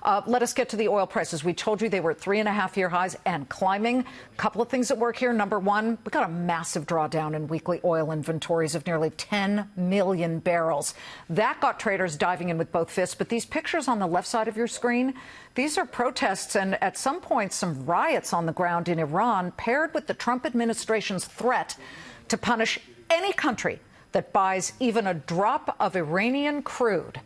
Let us get to the oil prices. We told you they were at 3.5-year highs and climbing. A couple of things at work here. Number one, we got a massive drawdown in weekly oil inventories of nearly 10 million barrels. That got traders diving in with both fists. But these pictures on the left side of your screen, these are protests and at some point some riots on the ground in Iran, paired with the Trump administration's threat to punish any country that buys even a drop of Iranian crude.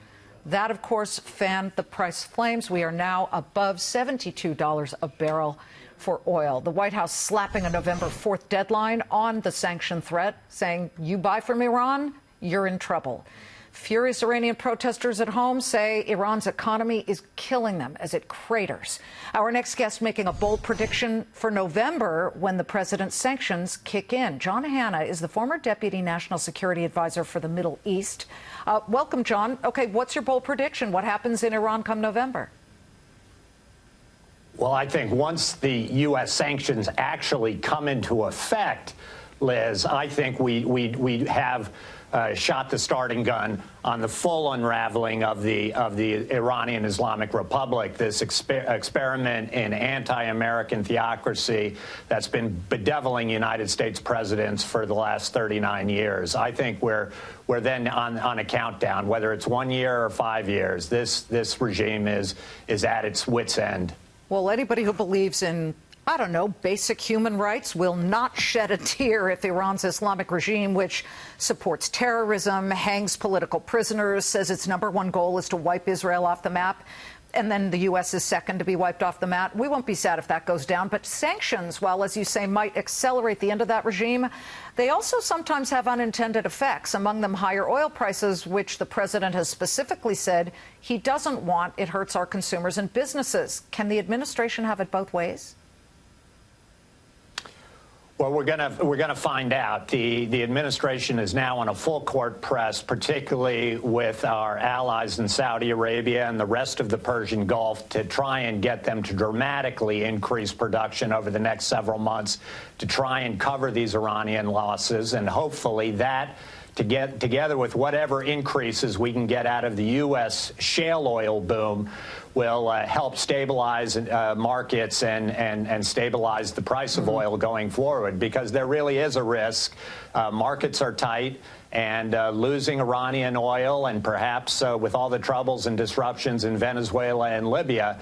That, of course, fanned the price flames. We are now above $72 a barrel for oil. The White House slapping a November 4th deadline on the sanction threat, saying you buy from Iran, you're in trouble. Furious Iranian protesters at home say Iran's economy is killing them as it craters. Our next guest making a bold prediction for November when the president's sanctions kick in. John Hanna is the former Deputy National Security Advisor for the Middle East. Welcome, John. Okay, what's your bold prediction? What happens in Iran come November? Well, I think once the U.S. sanctions actually come into effect, Liz, I think we have shot the starting gun on the full unraveling of the Iranian Islamic Republic, this experiment in anti-American theocracy that's been bedeviling United States presidents for the last 39 years. I think we're then on a countdown, whether it's 1 year or 5 years. This regime is at its wit's end. Well, anybody who believes in, I don't know, basic human rights will not shed a tear if Iran's Islamic regime, which supports terrorism, hangs political prisoners, says its #1 goal is to wipe Israel off the map, and then the U.S. is second to be wiped off the map. We won't be sad if that goes down. But sanctions, while, as you say, might accelerate the end of that regime, they also sometimes have unintended effects, among them higher oil prices, which the president has specifically said he doesn't want. It hurts our consumers and businesses. Can the administration have it both ways? Well, we're gonna find out. The administration is now on a full court press, particularly with our allies in Saudi Arabia and the rest of the Persian Gulf, to try and get them to dramatically increase production over the next several months to try and cover these Iranian losses, and hopefully that, together with whatever increases we can get out of the U.S. shale oil boom, will help stabilize markets and stabilize the price of oil going forward, because there really is a risk. Markets are tight, and losing Iranian oil, and perhaps with all the troubles and disruptions in Venezuela and Libya,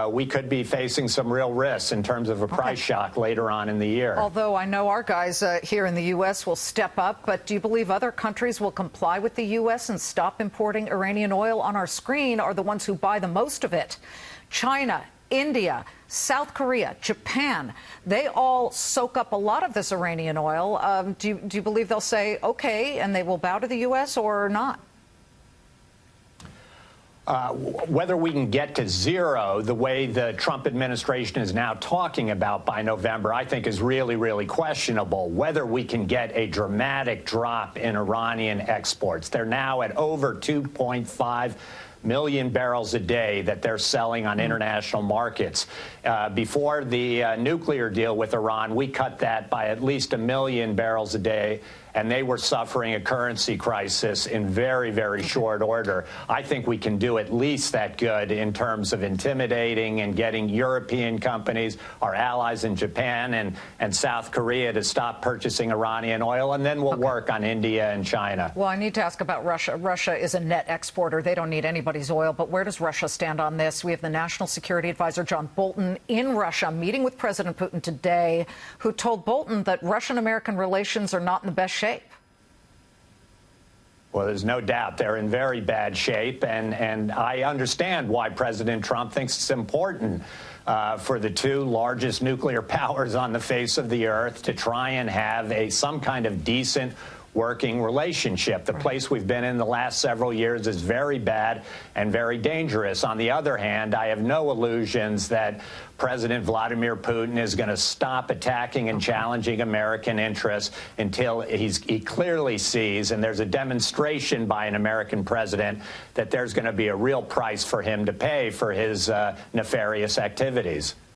we could be facing some real risks in terms of a price shock later on in the year. Although I know our guys here in the U.S. will step up, but do you believe other countries will comply with the U.S. and stop importing Iranian oil? On our screen are the ones who buy the most of it. China, India, South Korea, Japan, they all soak up a lot of this Iranian oil. Do you believe they'll say, okay, and they will bow to the U.S. or not? Whether we can get to zero the way the Trump administration is now talking about by November, I think is really, really questionable. Whether we can get a dramatic drop in Iranian exports. They're now at over 2.5 million barrels a day that they're selling on international markets. Before the nuclear deal with Iran, we cut that by at least 1 million barrels a day, and they were suffering a currency crisis in very, very short order. I think we can do at least that good in terms of intimidating and getting European companies, our allies in Japan and South Korea, to stop purchasing Iranian oil, and then we'll work on India and China. Well, I need to ask about Russia. Russia is a net exporter. They don't need anybody's oil. But where does Russia stand on this? We have the National Security Advisor, John Bolton, in Russia, meeting with President Putin today, who told Bolton that Russian-American relations are not in the best shape. Well, there's no doubt they're in very bad shape, and I understand why President Trump thinks it's important for the two largest nuclear powers on the face of the earth to try and have some kind of decent working relationship. The place we've been in the last several years is very bad and very dangerous. On the other hand, I have no illusions that President Vladimir Putin is going to stop attacking and challenging American interests until he clearly sees, and there's a demonstration by an American president, that there's going to be a real price for him to pay for his nefarious activities.